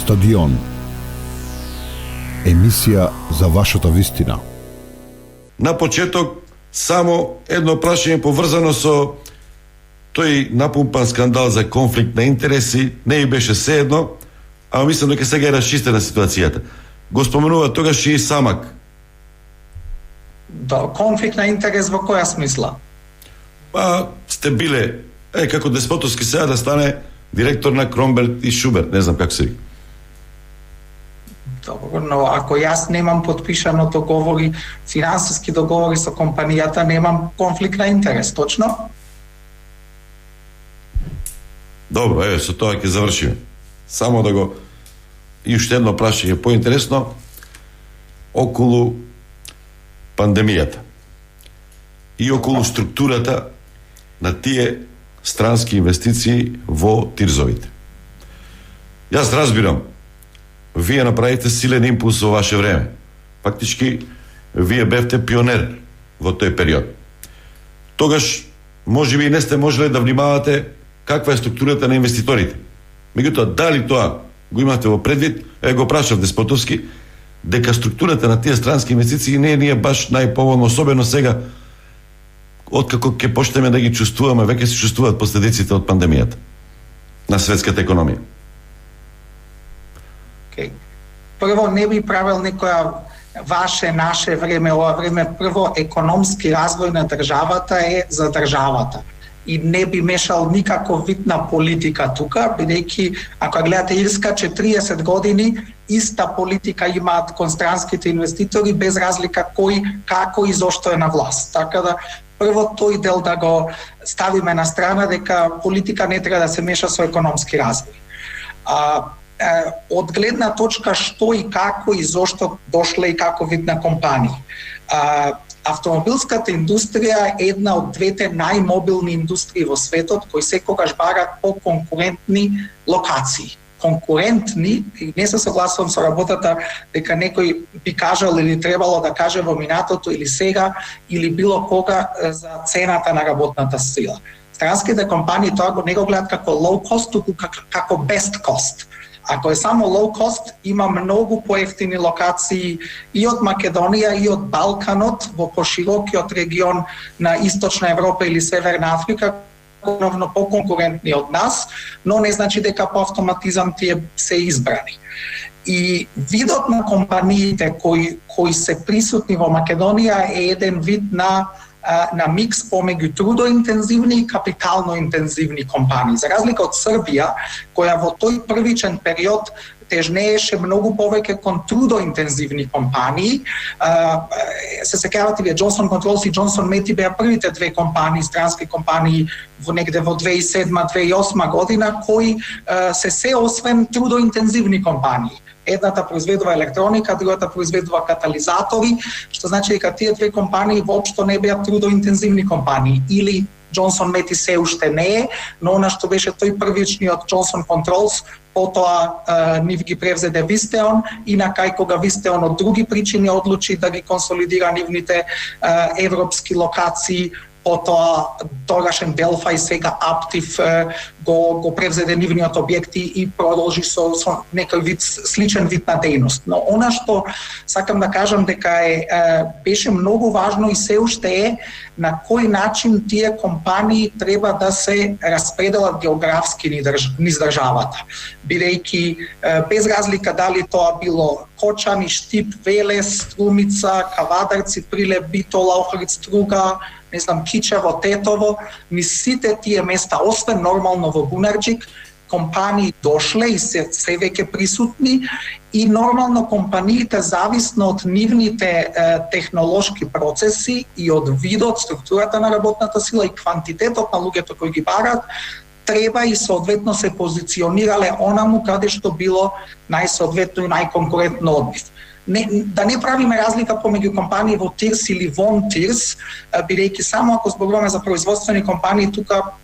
Стадион. Емисија за вашата вистина. На почеток, само едно прашање поврзано со тој напумпан скандал за конфликт на интереси. Не и беше седно, а мислам дека сега е расчистена ситуацијата. Го споменува тогаш и Самак. Да, конфликт на интерес во која смисла? Па, сте биле, како Деспотовски сега да стане директор на Кромберг и Шуберт, не знам како се вика. Добро, но ако јас немам подпишано договори, финансиски договори со компанијата, немам конфликт на интерес, точно? Добро, со тоа ќе завршиме. Само да го... И уште едно прашање поинтересно околу пандемијата и околу структурата на тие странски инвестиции во тирзовите. Јас разбирам, вие направите силен импулс во ваше време. Фактички, вие бевте пионер во тој период. Тогаш, може би не сте можеле да внимавате каква е структурата на инвеститорите. Меѓутоа, дали тоа го имате во предвид, го прашав Деспотовски, дека структурата на тие странски инвестиции не е баш најповолно, особено сега, откако ќе почнеме да ги чувствуваме, веќе се чувствуваат последиците од пандемијата на светската економија. Прво, не би правил некоја наше време, ова време. Прво, економски развој на државата е за државата. И не би мешал никаков вид на политика тука, бидејќи, ако гледате Ирска, 40 години иста политика имаат кон странските инвеститори, без разлика кој, како и зошто е на власт. Така да, прво тој дел да го ставиме на страна, дека политика не треба да се меша со економски развој. Од гледна точка што и како и зошто дошле и како вид на компании. Автомобилската индустрија е една од двете најмобилни индустрии во светот, кои секогаш барат по конкурентни локации. Конкурентни, и не се согласувам со работата дека некој би кажал или требало да каже во минатото или сега или било кога за цената на работната сила. Странските компании тоа не го гледат како low cost, туку како best cost. Ако е само low cost, има многу поевтини локации и од Македонија и од Балканот во поширокиот регион на Источна Европа или Северна Африка, новно поконкурентни од нас, но не значи дека по автоматизам тие се избрани. И видот на компаниите кои се присутни во Македонија е еден вид на микс помеѓу трудоинтензивни и капитално-интензивни компании. За разлика од Србија, која во тој првичен период тежнееше многу повеќе кон трудоинтензивни компании. Се сеќавате вие, Johnson Controls и Johnson Matthey беа првите две компании, странски компании негде во 2007-2008 година, кои се освен трудоинтензивни компании. Едната произведува електроника, другата произведува катализатори, што значи дека тие две компании воопшто не беа трудоинтензивни компании. Или Johnson Matthey се уште не е, но она што беше тој првичниот Johnson Controls, потоа нив ги превзеде Visteon и на кај кога Visteon од други причини одлучи да ги консолидира нивните европски локации, потоа тогашен Delphi, сега Aptiv го превзеде нивниот објекти и продолжи со некој вид, сличен вид на дејност. Но она што сакам да кажам дека беше многу важно и се уште е на кој начин тие компании треба да се распределат географски низ државата. Бидејќи без разлика дали тоа било Кочани, Штип, Велес, Струмица, Кавадарци, Прилеп, Битола, Охрид, Струга, не знам, Кичево, Тетово, низ сите тие места, освен нормално во Бунарџик, компании дошле и се веќе присутни и нормално компаниите, зависно од нивните технолошки процеси и од видот, структурата на работната сила и квантитетот на луѓето кои ги барат, треба и соодветно се позиционирале онаму каде што било најсоодветно и најконкурентно од нив. Да не правиме разлика помеѓу компании во ТИРС или вон ТИРС, бидејќи само ако зборуваме за производствени компании, тука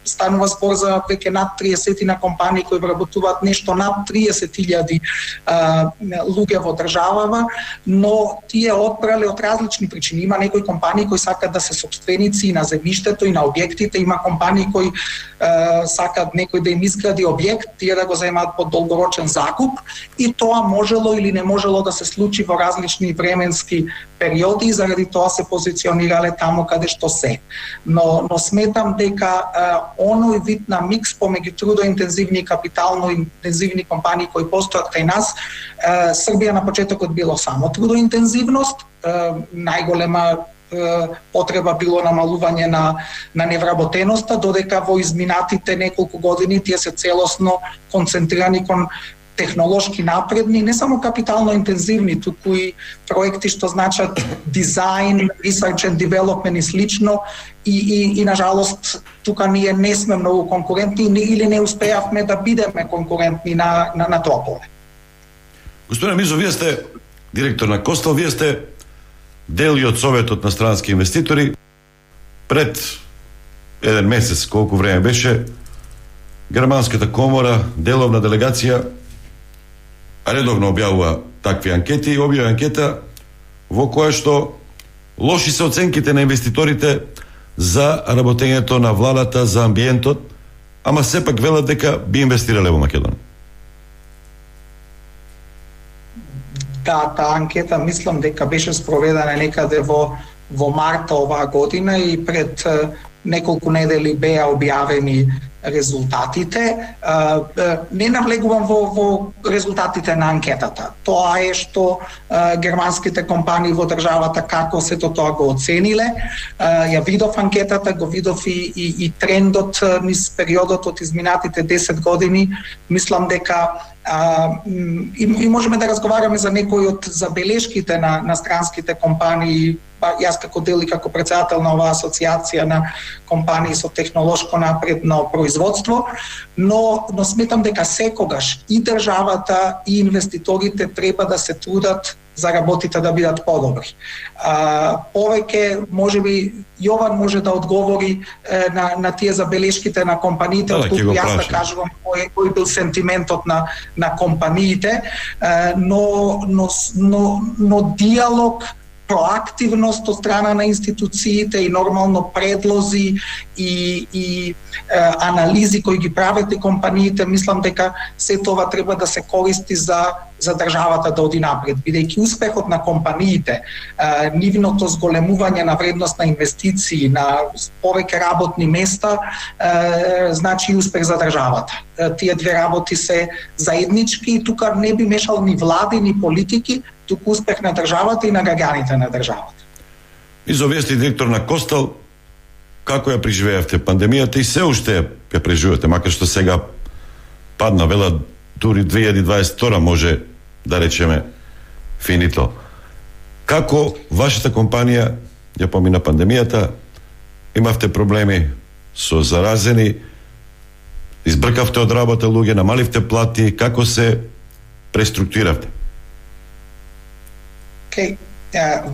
станува збор за веќе над 30 на компании кои вработуваат нешто над 30.000 луѓе во државава, но тие отпрале од различни причини. Има некои компании кои сакаат да се сопственици и на земјиштето и на објектите, има компании кои сакаат некој да им изгради објект, тие да го земаат под долгорочен закуп, и тоа можело или не можело да се случи во различни временски периоди и заради тоа се позиционирале таму каде што се. Но сметам дека оној вид на микс помеѓу трудоинтензивни и капитално интензивни компании кои постојат кај нас, Србија на почетокот било само трудоинтензивност, најголема потреба било намалување на невработеноста, додека во изминатите неколку години тие се целосно концентрирани кон технолошки напредни, не само капитално интензивни, туку и проекти што значат дизајн, research and development и слично, и на жалост тука ние не сме многу конкурентни или не успеавме да бидеме конкурентни на тоа поле. Господин Мизо, вие сте директор на Костел, вие сте дел и од Советот на странски инвеститори. Пред еден месец, колку време беше, Германската комора, деловна делегација, редовно објавува такви анкети и објави анкета во која што лоши се оценките на инвеститорите за работењето на владата, за амбиентот, ама сепак велат дека би инвестирале во Македонија. Да, таа анкета мислам дека беше спроведена некаде во марта оваа година и пред неколку недели беа објавени резултатите. Не навлегувам во резултатите на анкетата. Тоа е што германските компании во државата како сето тоа го оцениле. Ја видов анкетата, го видов и трендот низ периодот од изминатите 10 години. Мислам дека и можеме да разговараме за некои од забелешките на странските компании. Јас како дел и како претседател на оваа асоциација на компании со технолошко напредно производство, но сметам дека секогаш и државата и инвеститорите треба да се трудат за работите да бидат подобри. Повеќе, можеби, Јован може да одговори на тие забелешките на компаниите, отколку јас да кажувам кој бил сентиментот на компаниите, но диалог, проактивност од страна на институциите и нормално предлози и анализи кои ги прават и компаниите, мислам дека се тоа треба да се користи за државата да оди напред, бидејќи успехот на компаниите, нивното зголемување на вредност на инвестиции, на повеќе работни места, значи успех за државата. Тие две работи се заеднички и тука не би мешал ни влади, ни политики, туку успех на државата и на граѓаните на државата. Изо, вие сте директор на Костел, како ја преживеавте пандемијата и се уште ја преживувате, макар што сега падна, вела дури 2022 може да речеме финито. Како вашата компанија ја помина пандемијата, имавте проблеми со заразени, избркавте од работа луѓе, намаливте плати, како се преструктуриравте?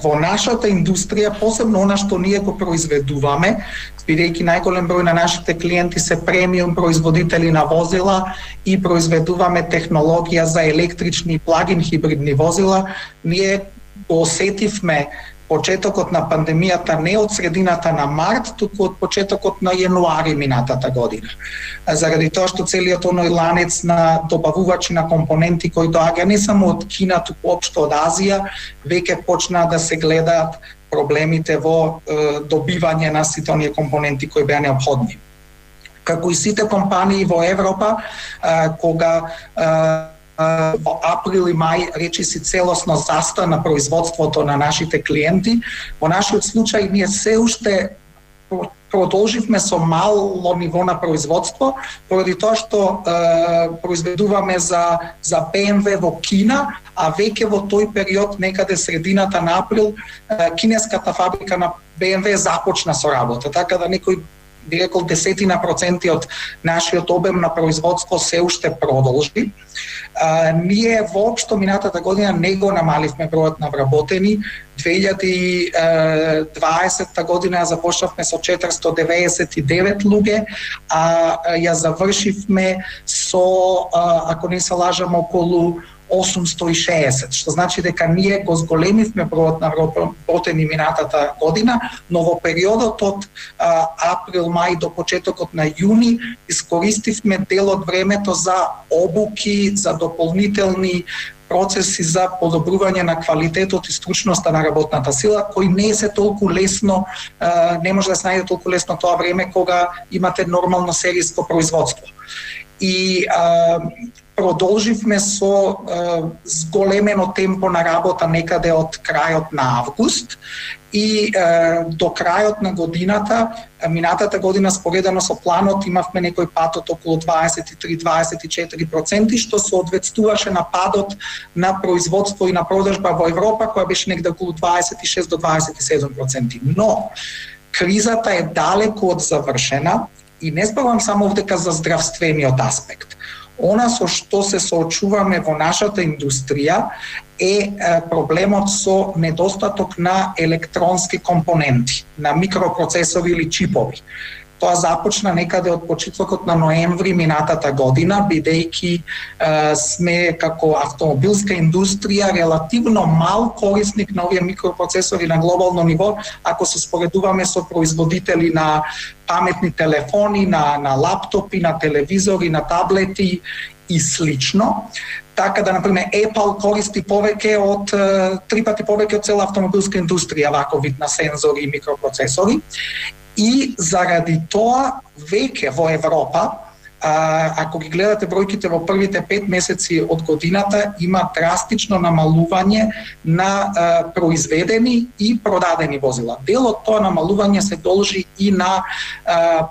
Во нашата индустрија, посебно она што ние го произведуваме, бидејќи најголем број на нашите клиенти се премиум производители на возила и произведуваме технологија за електрични и плагин хибридни возила, ние го осетивме почетокот на пандемијата не од средината на март, туку од почетокот на јануари минатата година. Заради тоа што целиот оној ланец на добавувачи на компоненти кои доаѓа не само од Кина, туку општо од Азија, веќе почна да се гледаат проблемите во добивање на сите оние компоненти кои беа неопходни. Како и сите компании во Европа, кога во април и мај речиси целосно застој на производството на нашите клиенти. Во нашиот случај ние се уште продолживме со мало ниво на производство, поради тоа што произведуваме за BMW во Кина, а веќе во тој период, некаде средината на април, кинеската фабрика на BMW започна со работа, така да некои би рекол 10% од нашиот обем на производство се уште продолжи. Ние воопшто минатата година не го намаливме бројот на вработени. 2020 година започнавме со 499 луѓе, а ја завршивме со, ако не се лажам, околу 860, што значи дека ние го зголемивме бројот на вработени минатата година, но во периодот од април, мај до почетокот на јуни искористивме дел од времето за обуки, за дополнителни процеси за подобрување на квалитетот и стручноста на работната сила, кој не се толку лесно, не може да се најде толку лесно тоа време кога имате нормално серијско производство. И продолживме со зголемено темпо на работа некаде од крајот на август и до крајот на годината, минатата година споредено со планот имавме некој пат од околу 23-24%, што соодветствуваше на падот на производство и на продажба во Европа, која беше негде околу 26 до 27%. Но кризата е далеку од завршена и не зборувам само овдека за здравствениот аспект. Она со што се соочуваме во нашата индустрија е проблемот со недостаток на електронски компоненти, на микропроцесори или чипови. Тоа започна некаде од почетокот на ноември минатата година, бидејќи сме како автомобилска индустрија релативно мал корисник на овие микропроцесори на глобално ниво, ако се споредуваме со производители на паметни телефони, на лаптопи, на телевизори, на таблети и слично. Така да, например, Apple користи повеќе од 3 пати повеќе од цела автомобилска индустрија ваков вид на сензори и микропроцесори. И заради тоа веќе во Европа, ако ги гледате бројките во првите 5 месеци од годината, има драстично намалување на произведени и продадени возила. Дел од тоа намалување се должи и на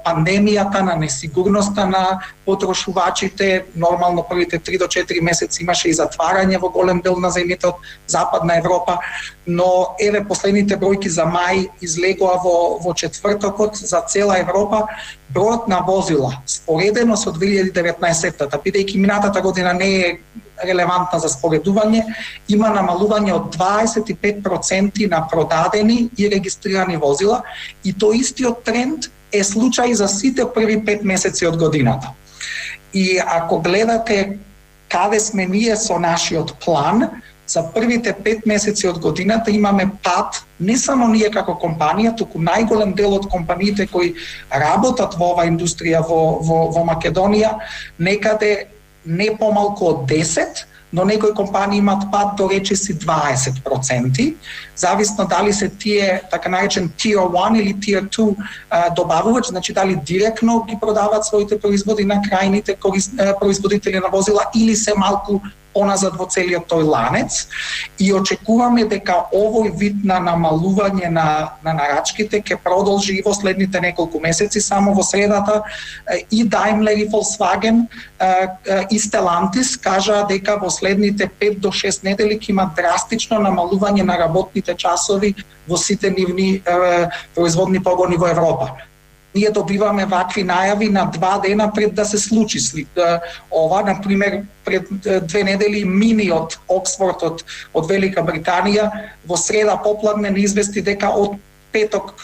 пандемијата, на несигурноста на потрошувачите. Нормално првите 3 до 4 месеци имаше и затварање во голем дел на земјите од Западна Европа, но еве последните бројки за мај излегоа во четвртокот за цела Европа. Бројот на возила споредено со 2019-та, бидејќи минатата година не е релевантна за споредување, има намалување од 25% на продадени и регистрирани возила, и тој истиот тренд е случај за сите први 5 месеци од годината. И ако гледате каде сме ние со нашиот план, за првите 5 месеци од годината имаме пад, не само ние како компанија, туку најголем дел од компаниите кои работат во оваа индустрија во Македонија, некаде не помалку од 10, но некои компании имат пад до речиси 20%, зависно дали се тие така наречен Tier 1 или Tier 2 добавувач, значи дали директно ги продаваат своите производи на крајните производители на возила или се малку поназад во целиот тој ланец, и очекуваме дека овој вид на намалување на нарачките ќе продолжи и во следните неколку месеци. Само во средата и Daimler и Volkswagen и Stellantis кажаа дека во следните 5 до 6 недели ќе има драстично намалување на работните часови во сите нивни производни погони во Европа. Ние добиваме вакви најави на 2 дена пред да се случи ова. Например, пред 2 недели Мини од Оксфорд од Велика Британија во среда попладне не извести дека од петок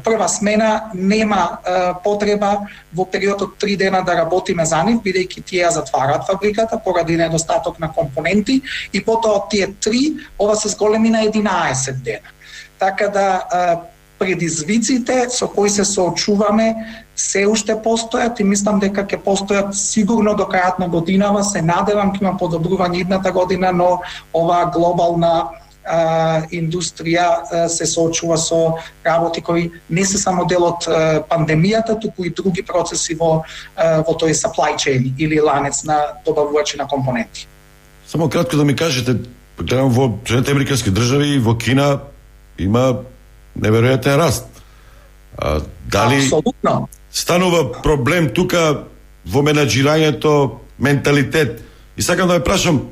прва смена нема потреба во период од 3 дена да работиме за нив, бидејќи тие ја затвараат фабриката поради недостаток на компоненти, и потоа од тие 3 ова се зголеми на 11 дена. Така да предизвиците со кои се соочуваме се уште постојат и мислам дека ќе постојат сигурно до крајот на годинава. Се надевам ќе има подобрување идната година, но оваа глобална индустрија се соочува со работи кои не се само дел од пандемијата, туку и други процеси во тој supply chain или ланец на добавувачи на компоненти. Само кратко да ми кажете, гледам во Соединетите американски држави, во Кина има неверојатен раст. Дали Абсолютно станува проблем тука во менаџирањето, менталитет? И сакам да ме прашам,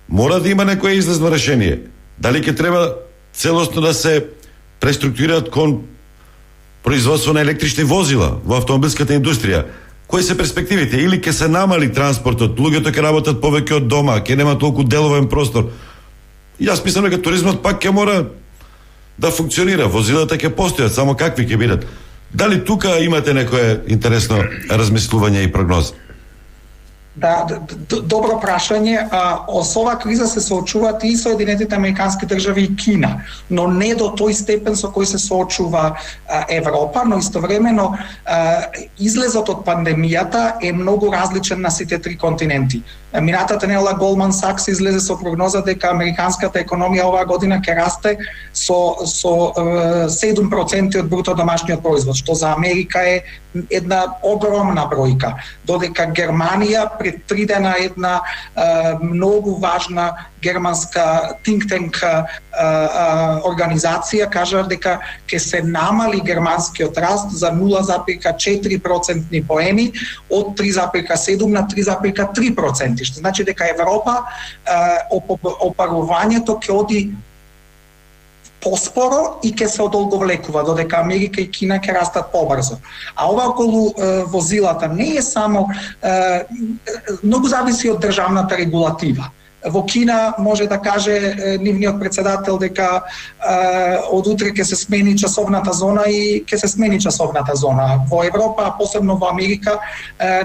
мора да има некое излезно решение? Дали ќе треба целосно да се преструктурираат кон производство на електрични возила во автомобилската индустрија. Кои се перспективите? Или ќе се намали транспортот, луѓето ќе работат повеќе од дома, ќе нема толку деловен простор. И јас мислам дека туризмот пак ќе мора да функционира, возилата ќе постојат, само какви ќе бидат. Дали тука имате некое интересно размислување и прогноза? Да, добро прашање. Со оваа криза се соочуваат и Соединетите Американски држави и Кина, но не до тој степен со кој се соочува Европа, но истовремено излезот од пандемијата е многу различен на сите три континенти. Минатата недела Goldman Sachs излезе со прогноза дека американската економија оваа година ќе расте со 7% од бруто домашниот производ, што за Америка е една огромна бројка, додека Германија пред 3 дена една многу важна германска think tank организација кажа дека ќе се намали германскиот раст за 0,4% поени од 3,7 на 3,3%, што значи дека Европа опарувањето ќе оди поспоро и ќе се одолговлекува, додека Америка и Кина ќе растат побрзо. А ова околу возилата не е само многу зависи од државната регулатива. Во Кина може да каже нивниот председател дека од утре ќе се смени часовната зона и ќе се смени часовната зона. Во Европа, посебно во Америка,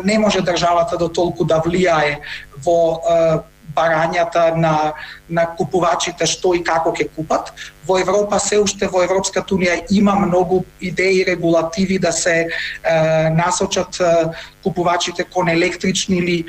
не може државата до толку да влијае во барањата на купувачите што и како ќе купат. Во Европа се уште во Европската унија има многу идеи, регулативи да се насочат купувачите кон електрични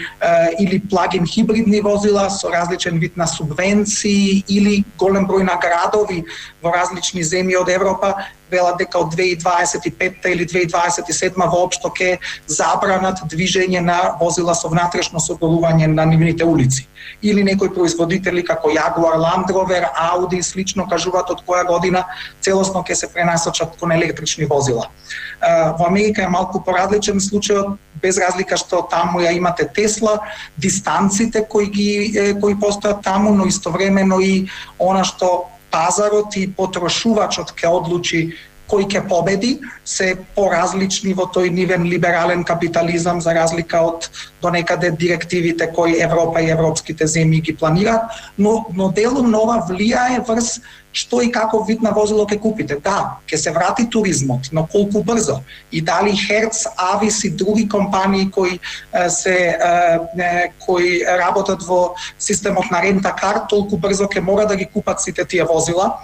или плагин хибридни возила со различен вид на субвенции или голем број наградови во различни земји од Европа велат дека од 2025 или 2027 воопшто ќе забранат движење на возила со внатрешно согорување на нивните улици. Или некои производители како Jaguar, Land Rover, Audi и слично кажуваат од која година целосно ќе се пренасочат кон електрични возила. Во Америка е малку поразличен случајот, без разлика што таму ја имате Тесла, дистанците кои постојат таму, но истовремено и она што пазарот и потрошувачот ќе одлучи кој ќе победи, се поразлични во тој нивен либерален капитализам за разлика од донекаде директивите кои Европа и европските земји ги планираат, но делом нова влијае врз што и каков вид на возило ќе купите. Да, ќе се врати туризмот, но колку брзо? И дали Hertz, Avis и други компании кои работат во системот на рента-кар, толку брзо ќе мора да ги купат сите тие возила,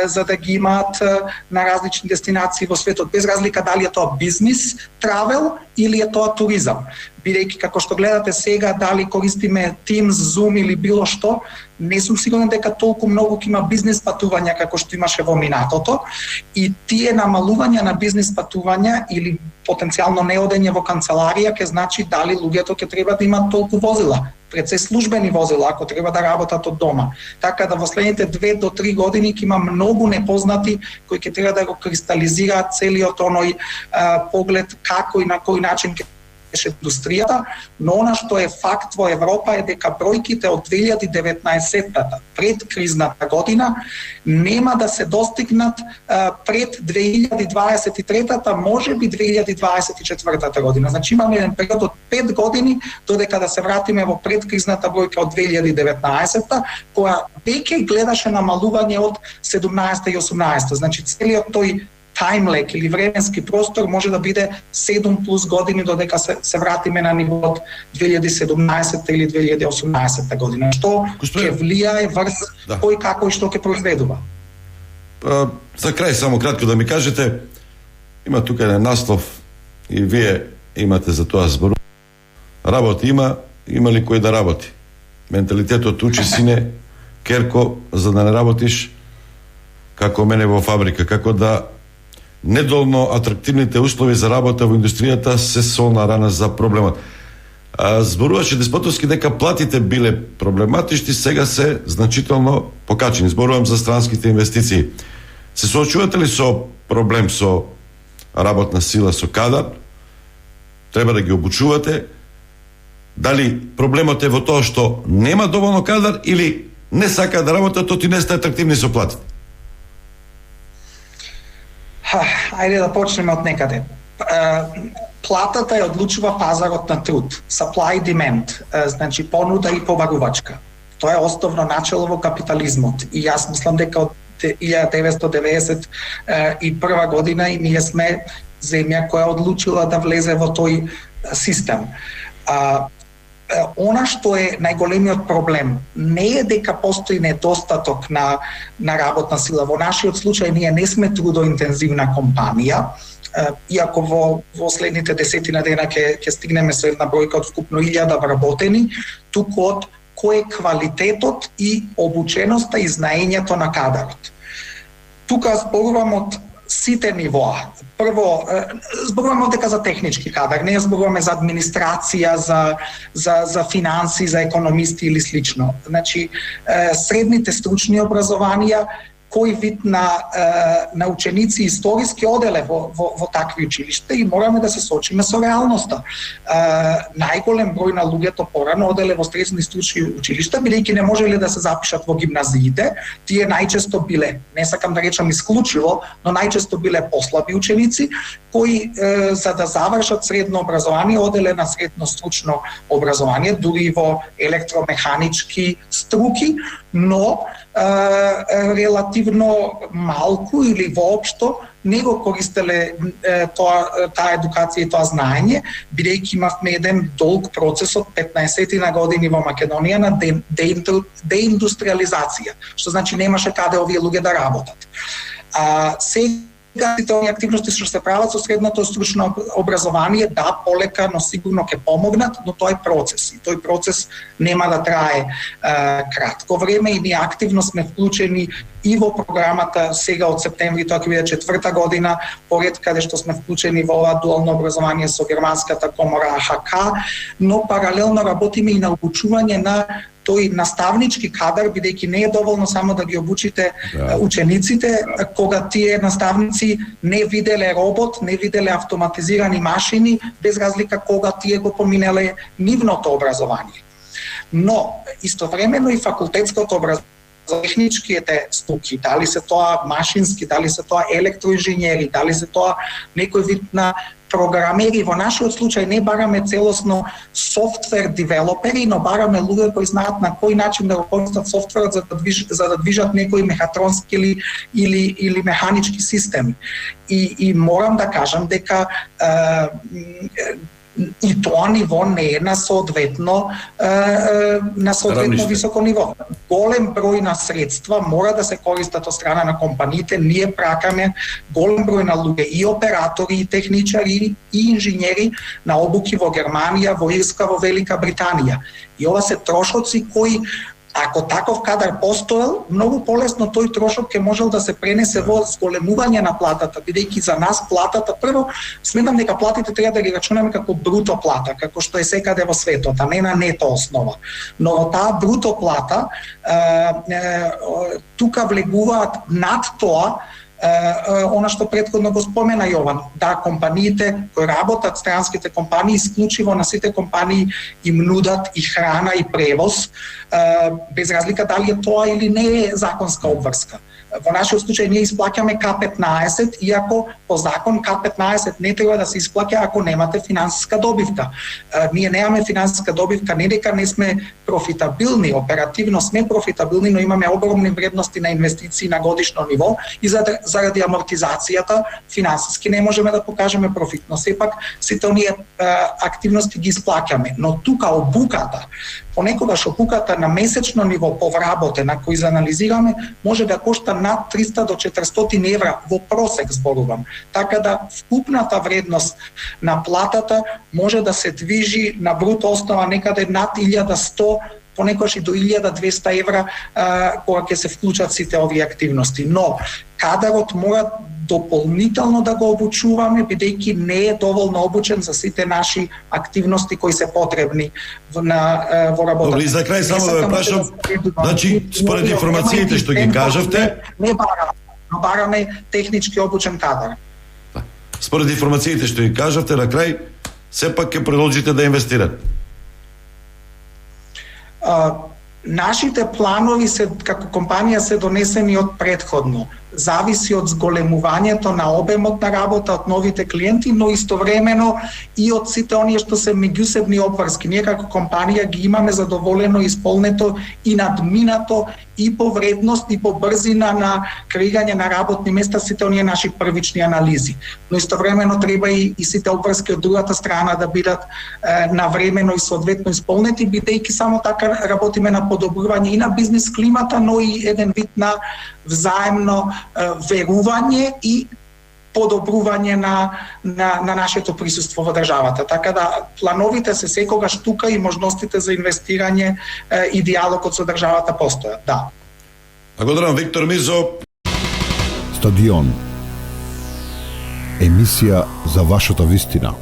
за да ги имаат на различни дестинации во светот, без разлика дали е тоа бизнис, травел или е тоа туризам. Бидејќи како што гледате сега, дали користиме Teams, Zoom или било што, не сум сигурен дека толку многу ќе има бизнес патувања како што имаше во минатото, и тие намалувања на бизнес патувања или потенцијално неодење во канцеларија ќе значи дали луѓето ќе треба да имаат толку возила, пред се службени возила, ако треба да работат од дома. Така да во следните 2 до 3 години ќе има многу непознати кои ќе треба да го кристализираат целиот оној поглед како и на кој начин ќе индустријата, но она што е факт во Европа е дека бројките од 2019-та, пред кризната година, нема да се достигнат пред 2023-та, можеби 2024-та година. Значи имаме еден период од 5 години додека да се вратиме во предкризната бројка од 2019-та, која веќе гледаше намалување од 17-та и 18-та. Значи целиот тој таймлек или временски простор може да биде 7 плюс години додека се вратиме на нивоот 2017 или 2018 година. Што ќе влијае врз кој како и што ќе произведува. За крај само кратко да ми кажете, има тука еден наслов и вие имате за тоа збору. Работи има ли кој да работи? Менталитетот учи сине керко за да не работиш како мене во фабрика, како да недолно атрактивните услови за работа во индустријата се солна рана за проблемот. Зборуваше Деспотовски дека платите биле проблематични, сега се значително покачени. Зборувам за странските инвестиции. Се соочувате ли со проблем со работна сила, со кадар? Треба да ги обучувате? Дали проблемот е во тоа што нема доволно кадар или не сака да работат, оти не сте атрактивни со платите? Ајде да почнеме од некаде. Платата ја одлучува пазарот на труд, supply demand, значи понуда и побарувачка. Тоа е основно начело во капитализмот и јас мислам дека од 1991 година и ние сме земја која одлучила да влезе во тој систем. Она што е најголемиот проблем не е дека постои недостаток на работна сила. Во нашиот случај ние не сме трудоинтензивна компанија, иако во следните 10 дена ќе стигнеме со една бројка од вкупно 1000 вработени, туку од кој е квалитетот и обученоста и знаењето на кадарот. Тука зборувам од сите нивоа. Прво, зборуваме дека за технички кадар, не зборуваме за администрација, за финанси, за економисти или слично. Значи, средните стручни образованија, кој вид на ученици историски оделе во такви училишта и мораме да се соочиме со реалноста. Најголем број на луѓето порано оделе во средни стручни училишта, бидејќи не можеле да се запишат во гимназиите. Тие најчесто биле, не сакам да речам исклучиво, но најчесто биле послаби ученици, кои за да завршат средно образование оделе на средно стручно образование, дури во електромеханички струки, но релативно малку или воопшто не го користеле таа едукација и тоа знаење, бидејќи имавме еден долг процес од 15 години во Македонија на деиндустриализација, што значи немаше каде овие луѓе да работат. Сега сите овие активности што се прават со средното стручно образование, да, полека, но сигурно ќе помогнат, но тоа е процес. И тој процес нема да трае кратко време и ние активно сме вклучени и во програмата сега од септември, тоа ќе биде 4-та година, поред каде што сме вклучени во ова дуално образование со германската комора АХК, но паралелно работиме и на обучување на тој наставнички кадар, бидејќи не е доволно само да ги обучите учениците, кога тие наставници не виделе робот, не виделе автоматизирани машини, без разлика кога тие го поминеле нивното образование. Но истовремено и факултетското образование, техничките струки, дали се тоа машински, дали се тоа електроинженери, дали се тоа некој вид на програмери. Во нашиот случај не бараме целосно софтвер девелопери, но бараме луѓе кои знаат на кој начин да го користат софтверот за да движат некои мехатронски или механички системи. И морам да кажам дека и тоа ниво не е на соодветно високо ниво. Голем број на средства мора да се користат од страна на компаниите. Ние пракаме голем број на луѓе и оператори, и техничари, и инженери на обуки во Германија, во Ирска, во Велика Британија. И ова се трошоци кои, ако таков кадар постоел, многу полесно тој трошок ќе можел да се пренесе во зголемување на платата, бидејќи за нас платата, прво, сметам дека платите треба да ги рачунаме како бруто плата, како што е секаде во светот, а не на нето основа. Но во таа бруто плата, тука влегуваат над тоа, она што претходно го спомена Јован, да, компаниите кои работат, странските компании, исклучиво на сите компании им нудат и храна и превоз, без разлика дали е тоа или не е законска обврска. Во нашиот случај ние исплаќаме К15, иако по закон К15 не треба да се исплаќа ако немате финансиска добивка. Ние немаме финансиска добивка, не дека не сме профитабилни, оперативно сме профитабилни, но имаме огромни вредности на инвестиции на годишно ниво и заради амортизацијата финансиски не можеме да покажеме профит, но сепак сите оние активности ги исплаќаме. Но тука обуката, понекогаш обуката на месечно ниво повработена, кој заанализираме, може да кошта над 300 до 400 евра во просек зборувам. Така да вкупната вредност на платата може да се движи на бруто основа некаде над 1100, понекогаш и до 1200 евра кога ќе се вклучат сите овие активности. Но кадарот мора дополнително да го обучуваме, бидејќи не е доволно обучен за сите наши активности кои се потребни во работата. Добре, и за крај само да ве прашам, значи според информациите што ги кажавте, не бараме технички обучен кадар. Според информациите што ги кажавте, на крај сепак ќе продолжите да инвестирате. Нашите планови се како компанија се донесени од претходно. Зависи од зголемувањето на обемот на работа, од новите клиенти, но истовремено и од сите оние што се меѓусебни обврски. Ние како компанија ги имаме задоволено, исполнето и надминато и по вредност и по брзина на креирање на работни места сите оние наши првични анализи. Но истовремено треба и сите обврски од другата страна да бидат навремено и соодветно исполнети, бидејќи само така работиме на подобрување и на бизнес климата, но и еден вид на взаемно верување и подобрување на нашето присуство во државата. Така да плановите се секогаш тука и можностите за инвестирање и диалогот со државата постојат. Да. Благодарам, Виктор Мизо. Стадион. Емисија за вашата вистина.